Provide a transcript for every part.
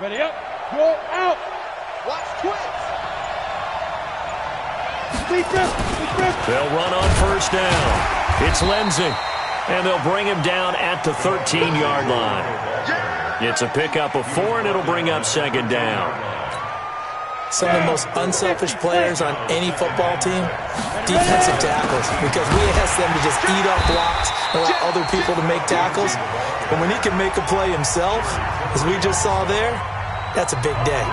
Ready up, roll out. Watch twist. They'll run on first down. It's Lindsay, and they'll bring him down at the 13-yard line. It's a pickup of 4, and it'll bring up second down. Some of the most unselfish players on any football team, defensive tackles, because we ask them to just eat up blocks and allow other people to make tackles. And when he can make a play himself, as we just saw there, that's a big day.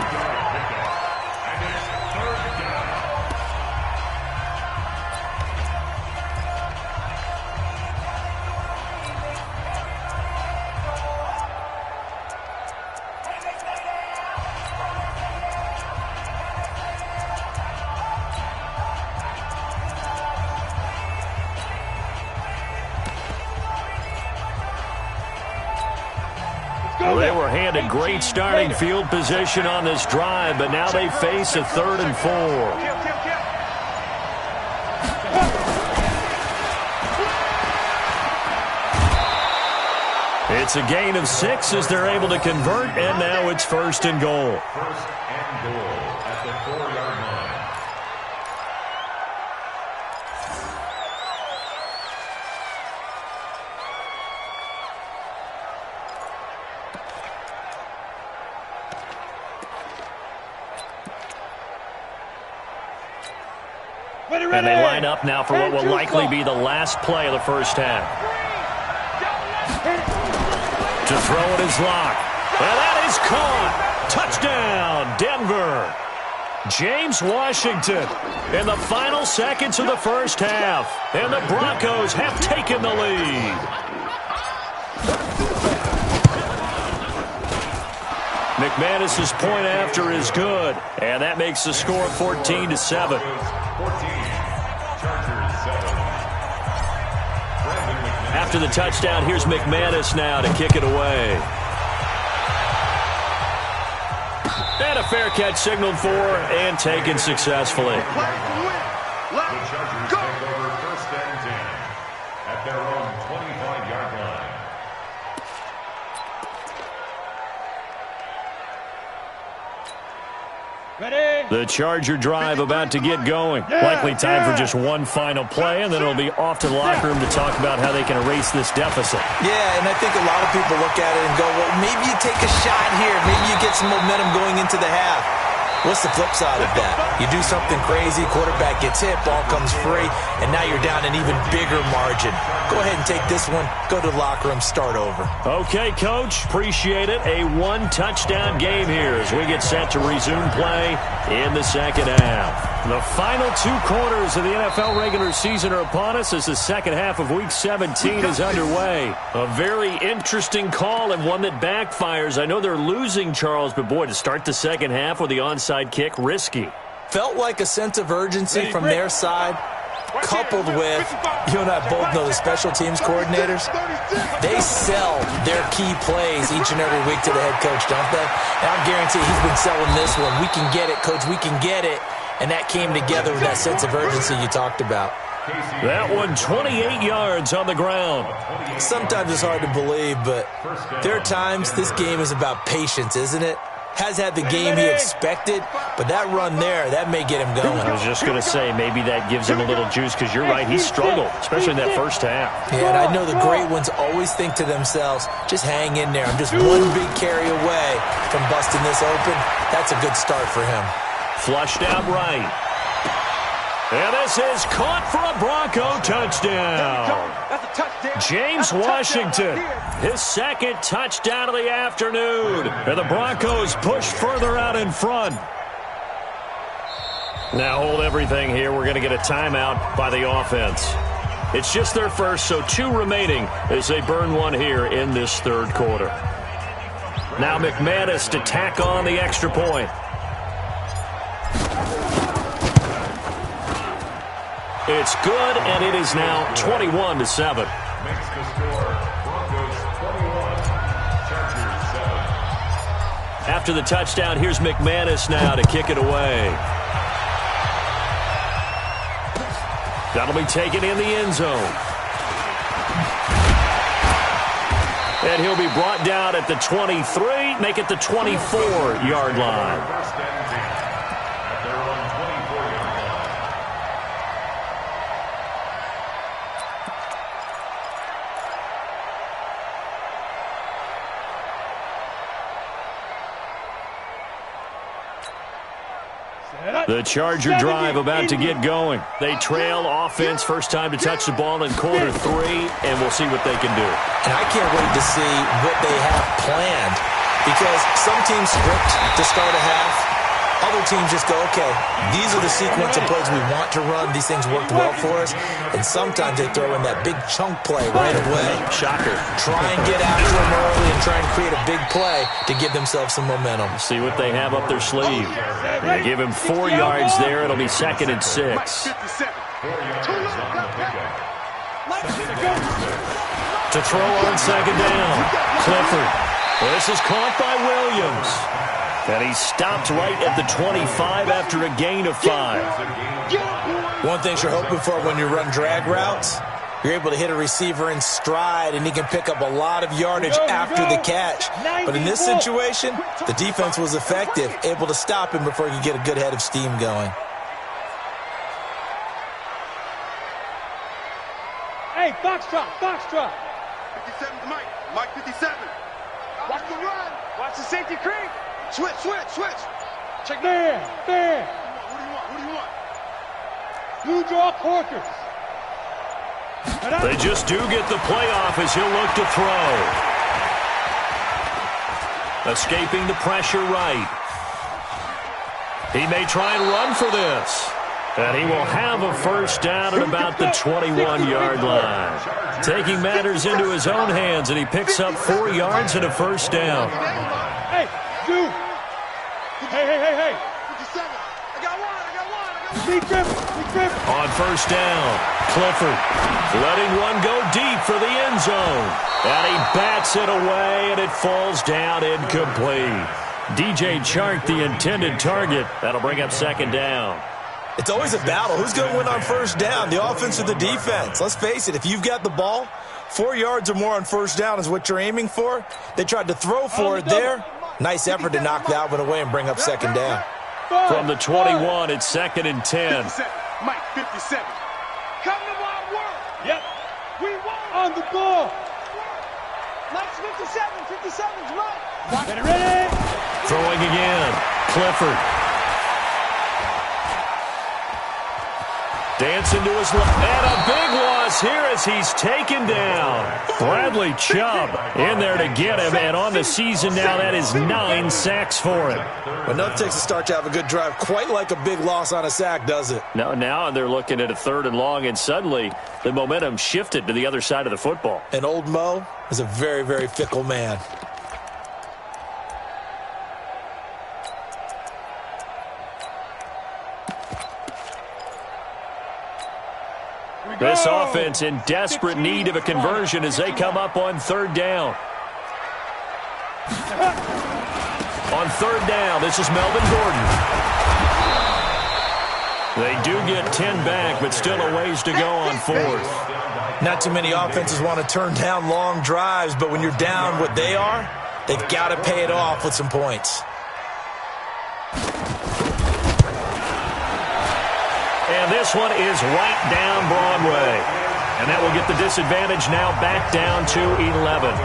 Well, they were handed great starting field position on this drive, but now they face a 3rd and 4. It's a gain of 6 as they're able to convert, and now it's 1st and goal. 1st and goal at the 4-yard line. And they line up now for what will likely be the last play of the first half. To throw it is Locke. And that is caught. Touchdown, Denver. James Washington in the final seconds of the first half. And the Broncos have taken the lead. McManus's point after is good. And that makes the score 14-7. After the touchdown, here's McManus now to kick it away. And a fair catch signaled for and taken successfully. The Chargers take over 1st and 10 at their own 25-yard line. The Charger drive about to get going. Likely time for just one final play, and then it'll be off to the locker room to talk about how they can erase this deficit. Yeah, and I think a lot of people look at it and go, well, maybe you take a shot here. Maybe you get some momentum going into the half. What's the flip side of that? You do something crazy, quarterback gets hit, ball comes free, and now you're down an even bigger margin. Go ahead and take this one, go to the locker room, start over. Okay, Coach, appreciate it. A one-touchdown game here as we get set to resume play in the second half. The final 2 quarters of the NFL regular season are upon us as the second half of Week 17 is underway. A very interesting call and one that backfires. I know they're losing, Charles, but boy, to start the second half with the onside kick, risky. Felt like a sense of urgency from their side, coupled with, you and I both know the special teams coordinators, they sell their key plays each and every week to the head coach, don't they? And I guarantee he's been selling this one. We can get it, Coach, we can get it. And that came together with that sense of urgency you talked about. That one 28 yards on the ground. Sometimes it's hard to believe, but there are times this game is about patience, isn't it? Has had the game he expected, but that run there, that may get him going. I was just going to say, maybe that gives him a little juice, because you're right, he struggled, especially in that first half. Yeah, and I know the great ones always think to themselves, just hang in there. I'm just one big carry away from busting this open. That's a good start for him. Flushed out right. And this is caught for a Bronco touchdown. James Washington, his second touchdown of the afternoon. And the Broncos push further out in front. Now hold everything here. We're going to get a timeout by the offense. It's just their first, so 2 remaining as they burn one here in this third quarter. Now McManus to tack on the extra point. It's good, and it is now 21-7. Makes the score Broncos 21, Chargers 7. After the touchdown, here's McManus now to kick it away. That'll be taken in the end zone. And he'll be brought down at the 23, make it the 24-yard line. First and 10 at their own 24-yard line. The Charger drive about to get going. They trail offense, first time to touch the ball in quarter 3, and we'll see what they can do. And I can't wait to see what they have planned, because some teams script to start a half. Other teams just go, okay, these are the sequence of plays we want to run. These things worked well for us. And sometimes they throw in that big chunk play right away. Shocker. Try and get after them early and try and create a big play to give themselves some momentum. See what they have up their sleeve. They give him 4 yards there. It'll be 2nd and 6. 4 yards on the pickup. To throw on 2nd down. Clifford. This is caught by Williams. And he stopped right at the 25 after a gain of 5. One thing you're hoping for when you run drag routes, you're able to hit a receiver in stride, and he can pick up a lot of yardage after the catch. But in this situation, the defense was effective, able to stop him before he could get a good head of steam going. Hey, foxtrot, foxtrot. 57's Mike. Mike 57. Watch the run. Watch the safety creep. Switch, switch, switch. Check there. What do you want? What do you want? Blue draw Corkers. They just do get the playoff as he'll look to throw. Escaping the pressure right. He may try and run for this. And he will have a first down at about the 21-yard line. Taking matters into his own hands, and he picks up 4 yards and a first down. Hey, dude. Hey. 57. I got one. Big grip. On first down, Clifford letting one go deep for the end zone. And he bats it away, and it falls down incomplete. DJ Chark, the intended target. That'll bring up 2nd down. It's always a battle. Who's going to win on first down, the offense or the defense? Let's face it, if you've got the ball, 4 yards or more on first down is what you're aiming for. They tried to throw for it there. Nice effort to knock that one away and bring up 2nd down. From the 21, it's 2nd and 10. 57. Mike 57. Come to my work. Yep. We won. On the ball. Mike's 57. 57's Mike. Get it ready. Throwing again. Clifford. Dancing to his left. And a big loss here as he's taken down. Bradley Chubb in there to get him. And on the season now, that is 9 sacks for him. Well, nothing takes a start to have a good drive. Quite like a big loss on a sack, does it? Now they're looking at a 3rd and long, and suddenly the momentum shifted to the other side of the football. And old Mo is a very, very fickle man. This offense in desperate need of a conversion as they come up on 3rd down. On 3rd down, this is Melvin Gordon. They do get 10 back, but still a ways to go on 4th. Not too many offenses want to turn down long drives, but when you're down what they are, they've got to pay it off with some points. And this one is right down Broadway. And that will get the disadvantage now back down to 11.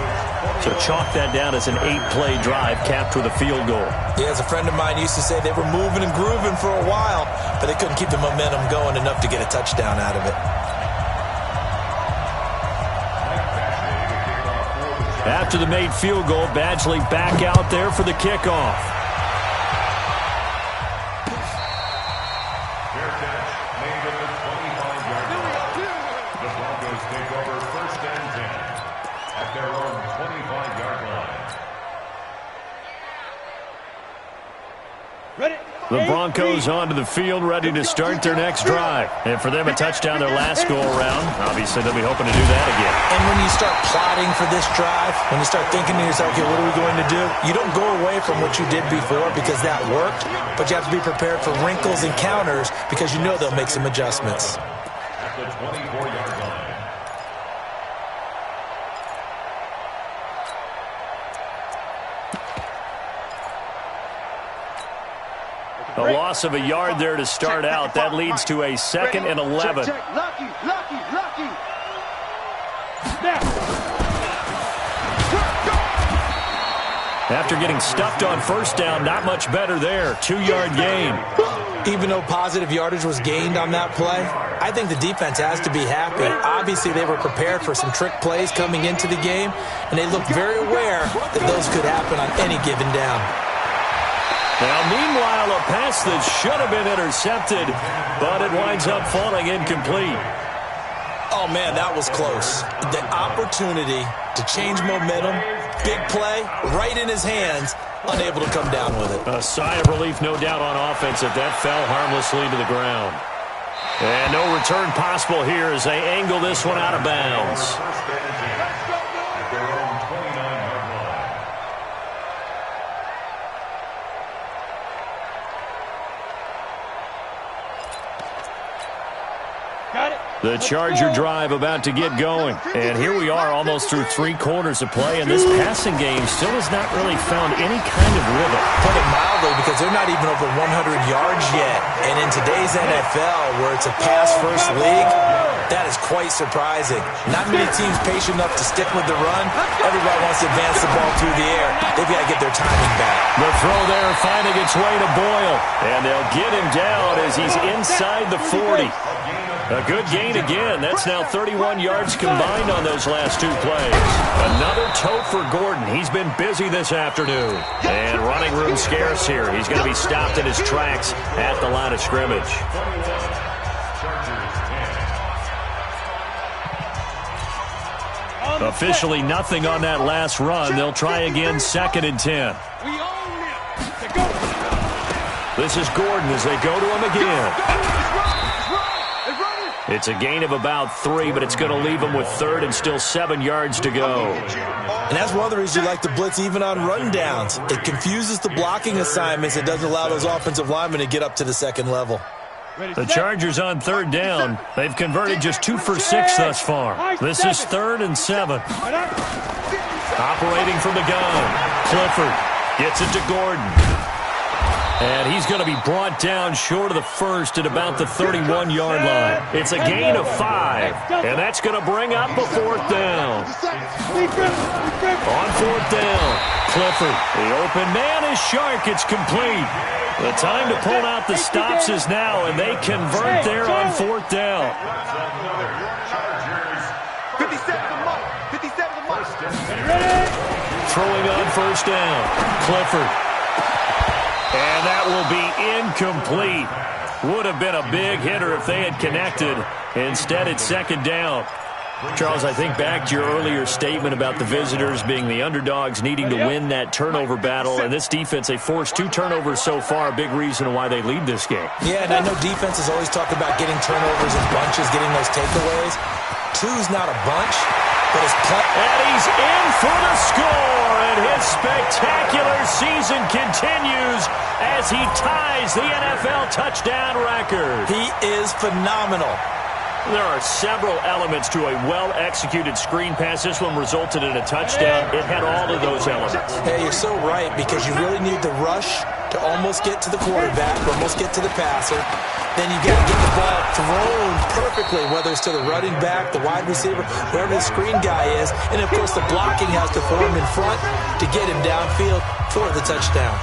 So chalk that down as an 8-play drive capped with a field goal. Yeah, as a friend of mine used to say, they were moving and grooving for a while, but they couldn't keep the momentum going enough to get a touchdown out of it. After the made field goal, Badgley back out there for the kickoff. The Broncos onto the field, ready to start their next drive. And for them, a touchdown their last go-around. Obviously, they'll be hoping to do that again. And when you start plotting for this drive, when you start thinking to yourself, okay, what are we going to do? You don't go away from what you did before because that worked, but you have to be prepared for wrinkles and counters because you know they'll make some adjustments. At the 24-yard line. A loss of a yard there to start out. That leads to a 2nd and 11. Lucky. After getting stuffed on first down, not much better there. 2-yard gain. Even though positive yardage was gained on that play, I think the defense has to be happy. Obviously, they were prepared for some trick plays coming into the game, and they looked very aware that those could happen on any given down. Now, meanwhile, a pass that should have been intercepted, but it winds up falling incomplete. Oh, man, that was close. The opportunity to change momentum, big play, right in his hands, unable to come down with it. A sigh of relief, no doubt, on offense that fell harmlessly to the ground. And no return possible here as they angle this one out of bounds. At their own 29-yard line. Got it. The Charger drive about to get going. And here we are almost through 3 quarters of play, and this passing game still has not really found any kind of rhythm. Put it mildly, because they're not even over 100 yards yet. And in today's NFL, where it's a pass-first league, that is quite surprising. Not many teams patient enough to stick with the run. Everybody wants to advance the ball through the air. They've got to get their timing back. The throw there finding its way to Boyle. And they'll get him down as he's inside the 40. A good gain again. That's now 31 yards combined on those last 2 plays. Another tote for Gordon. He's been busy this afternoon. And running room scarce here. He's going to be stopped in his tracks at the line of scrimmage. Officially nothing on that last run. They'll try again, 2nd and 10. We own them. This is Gordon as they go to him again. It's a gain of about 3, but it's going to leave him with 3rd and still 7 yards to go. And that's one of the reasons you like to blitz even on run downs. It confuses the blocking assignments. It doesn't allow those offensive linemen to get up to the 2nd level. The Chargers on 3rd down. They've converted just 2 for 6 thus far. This is 3rd and 7. Operating from the gun. Clifford gets it to Gordon. And he's going to be brought down short of the first at about the 31-yard line. It's a gain of 5, and that's going to bring up a 4th down. On 4th down, Clifford. The open man is Shark. It's complete. The time to pull out the stops is now, and they convert there on 4th down. 57 the mark. Throwing on 1st down, Clifford. And that will be incomplete. Would have been a big hitter if they had connected. Instead, it's 2nd down. Charles, I think back to your earlier statement about the visitors being the underdogs needing to win that turnover battle. And this defense, they forced 2 turnovers so far, a big reason why they lead this game. Yeah, and I know defenses always talk about getting turnovers in bunches, getting those takeaways. 2's not a bunch, but it's and he's in for the score, and his spectacular season continues as he ties the NFL touchdown record. He is phenomenal. There are several elements to a well-executed screen pass. This one resulted in a touchdown. It had all of those elements. Hey, you're so right, because you really need the rush to almost get to the quarterback, almost get to the passer. Then you got to get the ball thrown perfectly, whether it's to the running back, the wide receiver, whoever the screen guy is. And, of course, the blocking has to form in front to get him downfield for the touchdown.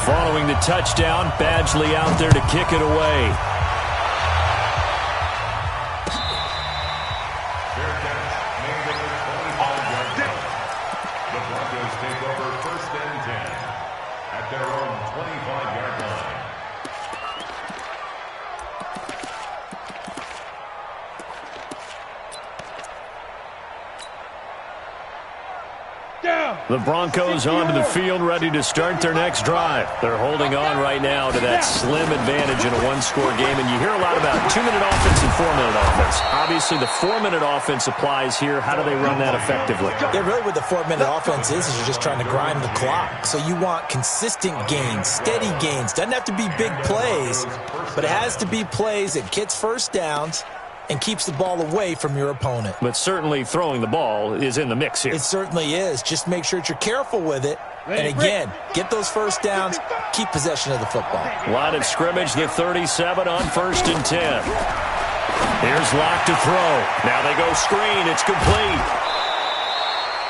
Following the touchdown, Badgley out there to kick it away. Fair catch, made at the 25-yard line. The Broncos take over 1st and 10 at their own 25-yard line. The Broncos onto the field, ready to start their next drive. They're holding on right now to that slim advantage in a 1-score game, and you hear a lot about 2-minute offense and 4-minute offense. Obviously, the 4-minute offense applies here. How do they run that effectively? Yeah, really what the 4-minute offense is you're just trying to grind the clock. So you want consistent gains, steady gains. Doesn't have to be big plays, but it has to be plays that gets first downs and keeps the ball away from your opponent. But certainly throwing the ball is in the mix here. It certainly is. Just make sure that you're careful with it And again, get those first downs, keep possession of the football. Line of scrimmage, the 37 on 1st and 10. Here's Locke to throw. Now they go screen. It's complete.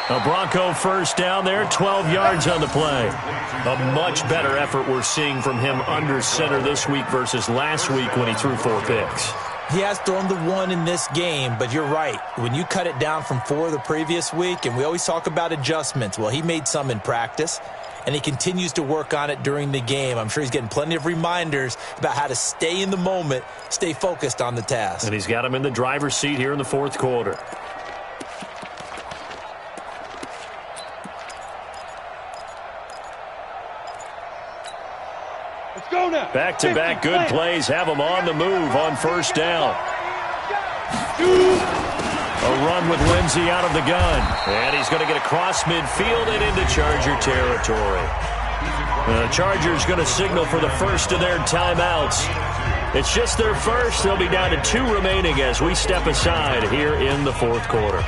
A Bronco first down there, 12 yards on the play. A much better effort we're seeing from him under center this week versus last week when he threw 4 picks. He has thrown the 1 in this game, but you're right. When you cut it down from 4 the previous week, and we always talk about adjustments, well, he made some in practice, and he continues to work on it during the game. I'm sure he's getting plenty of reminders about how to stay in the moment, stay focused on the task. And he's got him in the driver's seat here in the 4th quarter. Back-to-back good plays have him on the move on 1st down. A run with Lindsey out of the gun. And he's going to get across midfield and into Charger territory. The Chargers going to signal for the first of their timeouts. It's just their first. They'll be down to 2 remaining as we step aside here in the 4th quarter.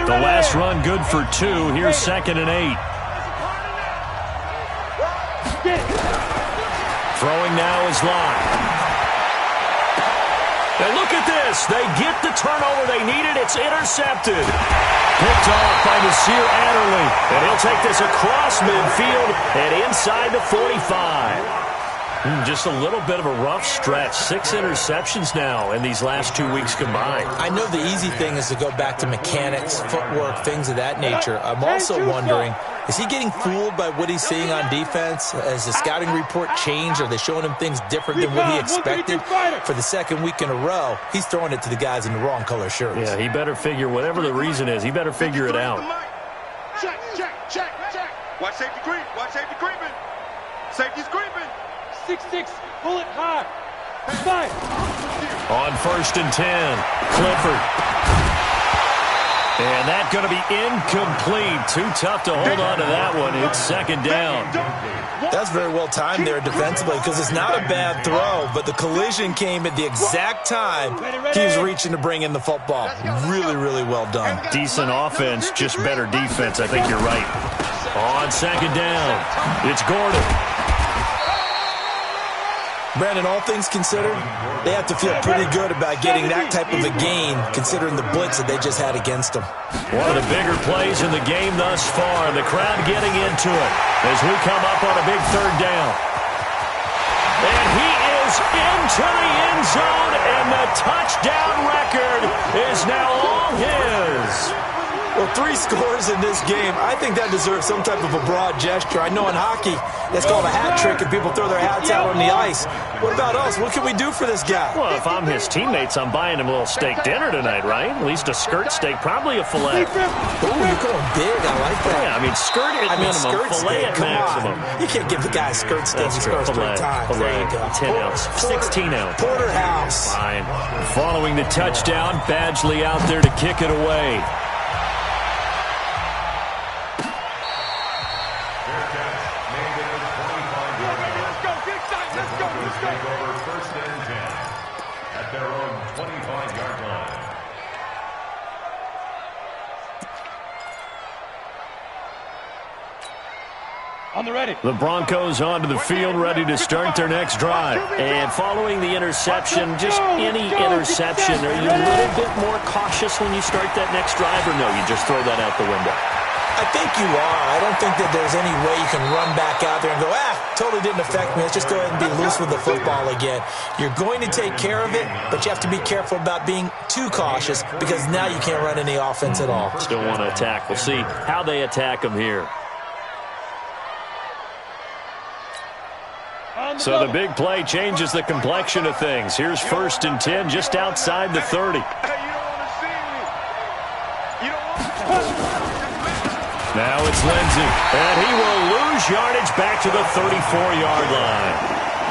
The last run good for 2. Here's 2nd and 8. Throwing now is Locke. And look at this. They get the turnover they needed. It's intercepted. Picked off by Nasir Adderley. And he'll take this across midfield and inside the 45. Just a little bit of a rough stretch. 6 interceptions now in these last 2 weeks combined. I know the easy thing is to go back to mechanics, footwork, things of that nature. I'm also wondering, is he getting fooled by what he's seeing on defense? Has the scouting report changed? Are they showing him things different than what he expected? For the 2nd week in a row, he's throwing it to the guys in the wrong color shirts. Yeah, he better figure, whatever the reason is, he better figure it out. Check. Watch safety creep. Watch safety creeping. Safety's creeping. 6-6, pull it high. 5. On 1st and 10, Clifford. And that's going to be incomplete. Too tough to hold on to that one. It's 2nd down. That's very well timed there defensively because it's not a bad throw, but the collision came at the exact time he was reaching to bring in the football. Really, really well done. Decent offense, just better defense. I think you're right. On 2nd down, it's Gordon. Brandon, all things considered, they have to feel pretty good about getting that type of a gain considering the blitz that they just had against them. One of the bigger plays in the game thus far. The crowd getting into it as we come up on a big 3rd down. And he is into the end zone, and the touchdown record is now all his. Well, 3 scores in this game. I think that deserves some type of a broad gesture. I know in hockey, that's called a hat trick, and people throw their hats out on the ice. What about us? What can we do for this guy? Well, if I'm his teammates, I'm buying him a little steak dinner tonight, right? At least a skirt steak, probably a filet. Ooh, you're going big. I like that. Yeah, I mean, skirt at minimum, filet at maximum. You can't give the guy a skirt steak. He scores 3 times. Filet, 10 ounce, 16 ounce. Porterhouse. Fine. Following the touchdown, Badgley out there to kick it away. The Broncos onto the field, ready to start their next drive. And following the interception, just any interception, are you a little bit more cautious when you start that next drive, or no, you just throw that out the window? I think you are. I don't think that there's any way you can run back out there and go, totally didn't affect me. Let's just go ahead and be loose with the football again. You're going to take care of it, but you have to be careful about being too cautious because now you can't run any offense at all. Still want to attack. We'll see how they attack them here. So the big play changes the complexion of things. Here's 1st and 10 just outside the 30. Now it's Lindsey, and he will lose yardage back to the 34-yard line.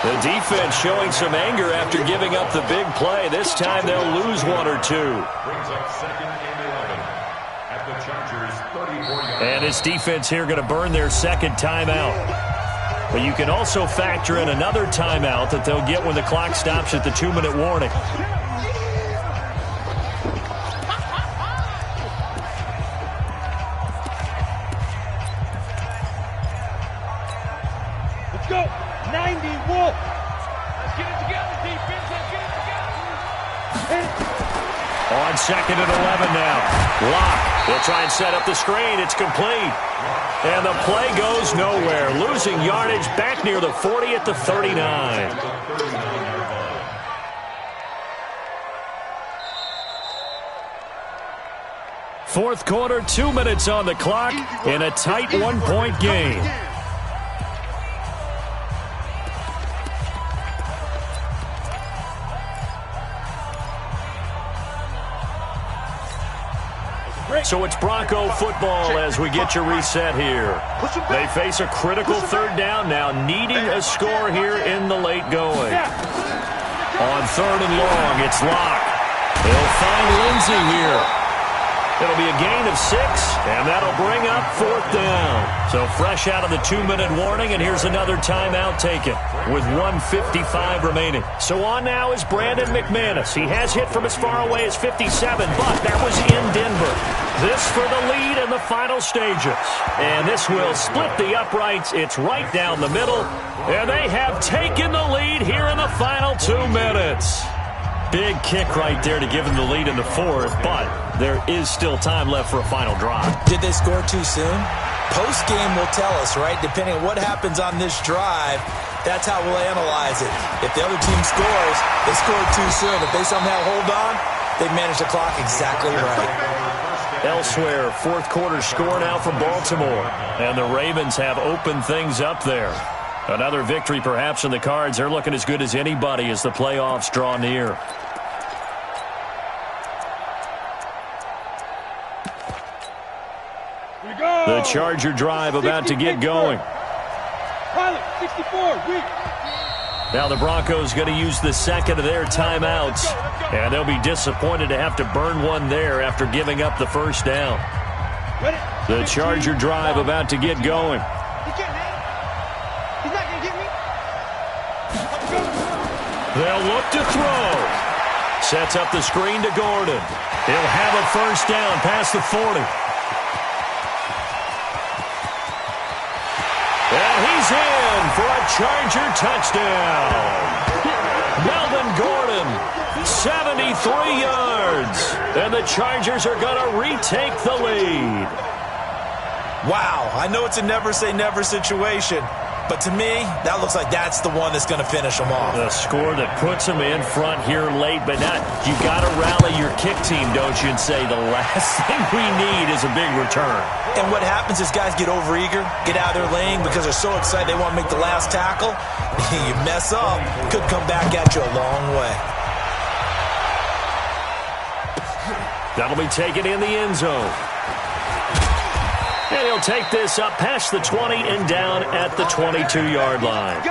The defense showing some anger after giving up the big play. This time they'll lose 1 or 2. Brings up 2nd and 11 at the Chargers' 34-yard line. And his defense here going to burn their 2nd timeout. But you can also factor in another timeout that they'll get when the clock stops at the 2-minute warning. go. 90 Wolf. Let's get it together, defense. Let's get it together. On second and 11 now. Lock will try and set up the screen. It's complete. And the play goes nowhere. Losing yardage back near the 40 at the 39. Fourth quarter, 2 minutes on the clock in a tight one-point game. So it's Bronco football as we get your reset here. They face a critical third down now, needing a score here in the late going. On third and long, it's Lock. They'll find Lindsey here. It'll be a gain of 6, and that'll bring up fourth down. So fresh out of the 2-minute warning, and here's another timeout taken with 1:55 remaining. So on now is Brandon McManus. He has hit from as far away as 57, but that was in Denver. This for the lead in the final stages. And this will split the uprights. It's right down the middle, and they have taken the lead here in the final 2 minutes. Big kick right there to give them the lead in the fourth, but there is still time left for a final drive. Did they score too soon? Post-game will tell us, right? Depending on what happens on this drive, that's how we'll analyze it. If the other team scores, they scored too soon. If they somehow hold on, they manage the clock exactly right. Elsewhere, fourth quarter score now from Baltimore. And the Ravens have opened things up there. Another victory perhaps in the cards. They're looking as good as anybody as the playoffs draw near. The Charger drive about to get going. Now the Broncos going to use the second of their timeouts. And they'll be disappointed to have to burn one there after giving up the first down. The Charger drive about to get going. They'll look to throw. Sets up the screen to Gordon. He'll have a first down past the 40. And he's in for a Charger touchdown. Melvin Gordon, 73 yards. And the Chargers are going to retake the lead. Wow, I know it's a never-say-never situation, but to me, that looks like that's the one that's going to finish them off. The score that puts them in front here late, but not. You got to rally your kick team, don't you, and say the last thing we need is a big return. And what happens is guys get overeager, get out of their lane because they're so excited they want to make the last tackle. You mess up, could come back at you a long way. That'll be taken in the end zone. And he'll take this up past the 20 and down at the 22-yard line.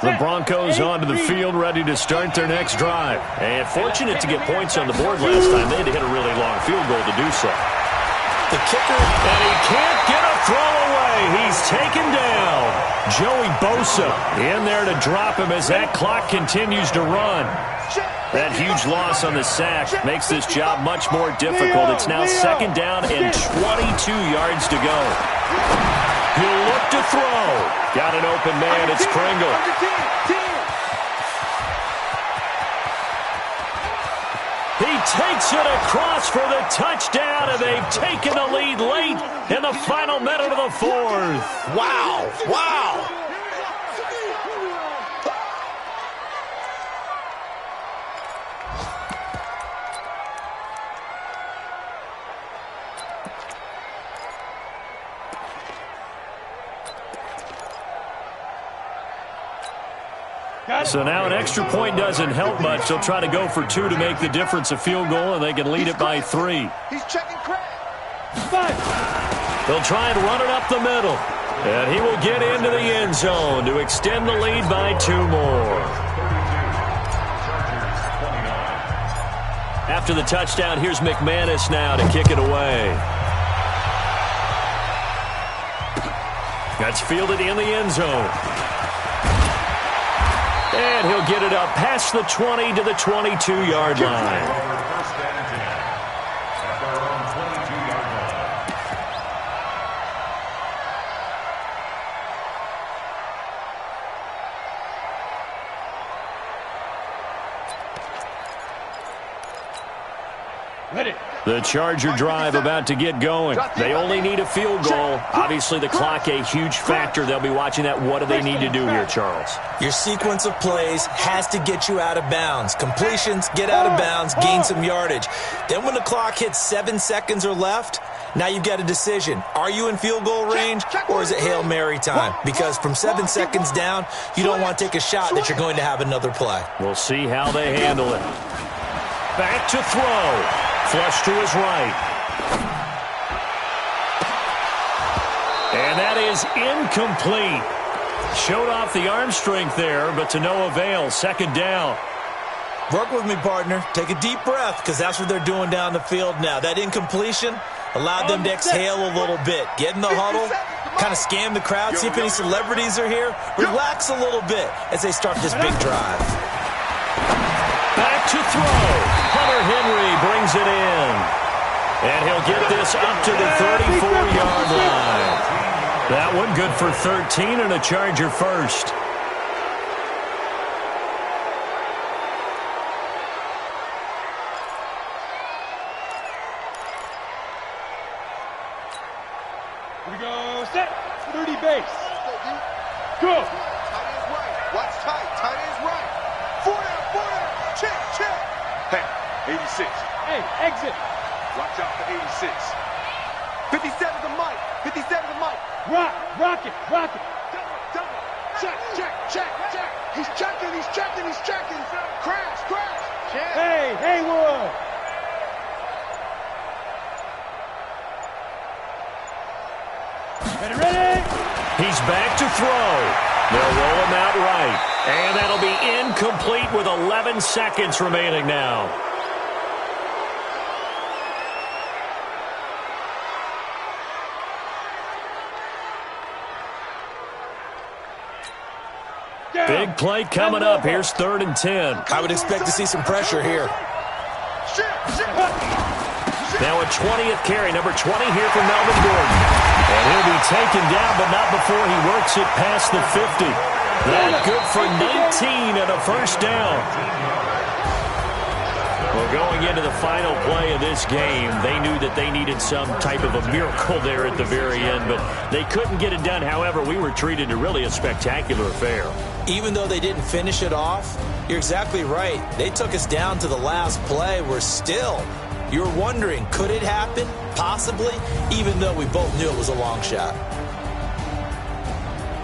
The Broncos onto the field, ready to start their next drive. And fortunate to get points on the board last time. They had to hit a really long field goal to do so. The kicker, and he can't get a throw away. He's taken down. Joey Bosa in there to drop him as that clock continues to run. That huge loss on the sack makes this job much more difficult. It's now second down and 22 yards to go. He'll look to throw. Got an open man. It's Pringle. He takes it across for the touchdown, and they've taken the lead late in the final minute of the fourth. Wow. Wow. So now an extra point doesn't help much. They'll try to go for 2 to make the difference a field goal, and they can lead it by 3. He's checking crack. They'll try and run it up the middle. And he will get into the end zone to extend the lead by 2 more. After the touchdown, here's McManus now to kick it away. That's fielded in the end zone. And he'll get it up past the 20 to the 22-yard line. First and 10 at their own 22-yard line. The Charger drive about to get going. They only need a field goal. Obviously, the clock a huge factor. They'll be watching that. What do they need to do here, Charles? Your sequence of plays has to get you out of bounds. Completions, get out of bounds, gain some yardage. Then when the clock hits 7 seconds or left, now you've got a decision. Are you in field goal range, or is it Hail Mary time? Because from 7 seconds down, you don't want to take a shot that you're going to have another play. We'll see how they handle it. Back to throw. Flush to his right. And that is incomplete. Showed off the arm strength there, but to no avail. Second down. Work with me, partner. Take a deep breath, because that's what they're doing down the field now. That incompletion allowed them to exhale a little bit. Get in the huddle, kind of scan the crowd, see if any celebrities are here. Relax a little bit as they start this big drive. Back to throw. Hunter Henry brings it in. And he'll get this up to the 34-yard line. That one good for 13 and a Charger first. Here we go. Set. 30 base. Go. Tight end's right. Watch tight. Tight end's right. 4 down. 4 down. Check. Check. Hey, 86. Hey, exit. Watch out for 86. 57 to Mike. 57 to Mike. Rock it. Double. Check. Check. He's checking. Crash. Check. Hey, Haywood. Ready? He's back to throw. They'll roll him out right. And that'll be incomplete with 11 seconds remaining now. Big play coming up. Here's 3rd and 10. I would expect to see some pressure here. Now a 20th carry, number 20 here for Melvin Gordon. And he'll be taken down, but not before he works it past the 50. That good for 19 and a first down. Well, going into the final play of this game, they knew that they needed some type of a miracle there at the very end, but they couldn't get it done. However, we were treated to really a spectacular affair. Even though they didn't finish it off, you're exactly right. They took us down to the last play. You're wondering, could it happen? Possibly, even though we both knew it was a long shot.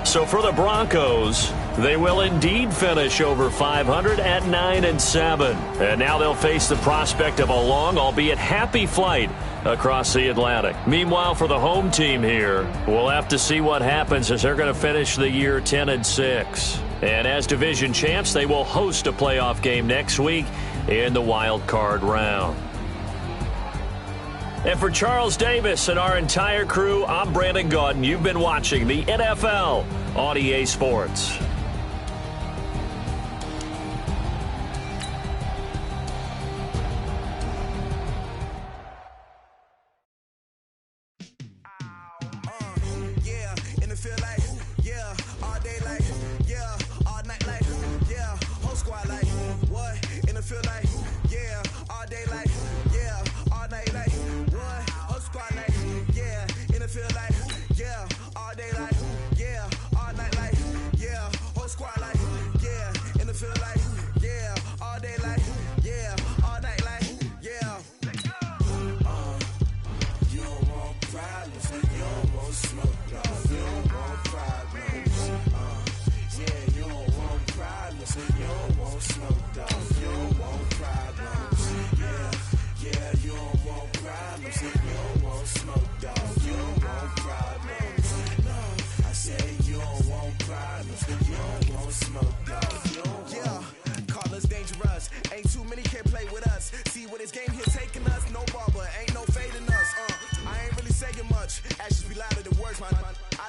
So for the Broncos, they will indeed finish over 500 at 9-7. And now they'll face the prospect of a long, albeit happy flight across the Atlantic. Meanwhile, for the home team here, we'll have to see what happens as they're going to finish the year 10-6. And as division champs, they will host a playoff game next week in the wild card round. And for Charles Davis and our entire crew, I'm Brandon Gaudin. You've been watching the NFL on EA Sports.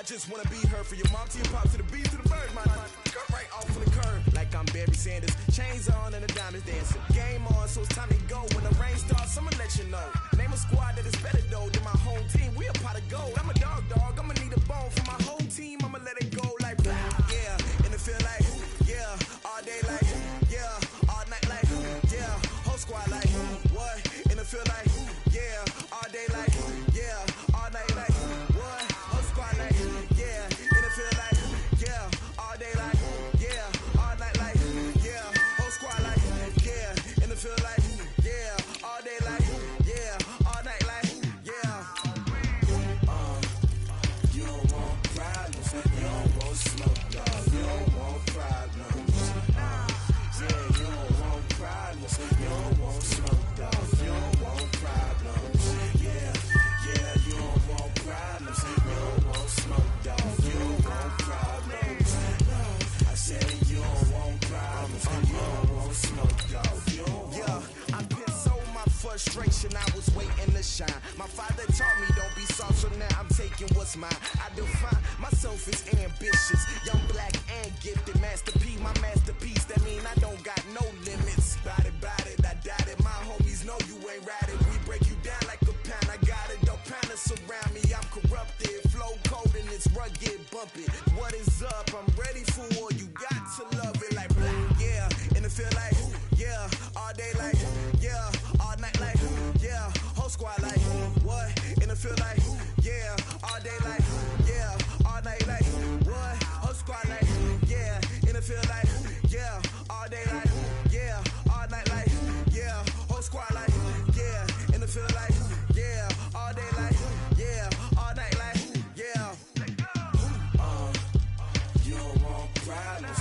Just wanna be her for your mom to your pop to the beat to the bird, man. Cut right off of the curb like I'm you know. Name a squad that is better though than my home team. We a pot of gold. I'm a dog. I'ma need a bone for my home team. I'ma let it go like yeah. And it feel like yeah. All day like yeah. All night like yeah. Whole squad like what? And it feel like yeah. All day like yeah. All night like what? Whole squad like yeah. And it feel like yeah. All day like yeah. All night like yeah. Whole squad like yeah. And it feel like yeah. All day like yeah. All night like yeah. You don't want problems. You don't want smoke, dog. You don't want problems. Yeah, you don't want problems. You don't want smoke, dog. You don't want problems. Yeah, you don't want problems. You don't want smoke, dog. You don't want problems. I said you don't want problems. You don't want smoke, dog. You don't want. Yeah, I've been so my frustration. I was waiting to shine. My father taught me don't be soft, so now I'm taking what's mine. I define myself as ambitious, young, black, and gifted. Master P, my masterpiece. That mean I don't got no limits. Bout it, I doubt it. My homies know you ain't ratted. We break you down like a pound. I got it, don't panic surround me. I'm corrupted, flow cold and it's rugged, bumpy. What is up? I'm ready for war. You got to love it like black, yeah. And it feel like yeah. All day like yeah. All night like yeah. Whole squad like what? And it feel like yeah. All day like yeah. All night like what? Whole squad like yeah. And it feel like yeah. All day like yeah. All night like yeah. Whole squad like yeah. And it feel like yeah. All day like yeah. All night like yeah. You don't want problems.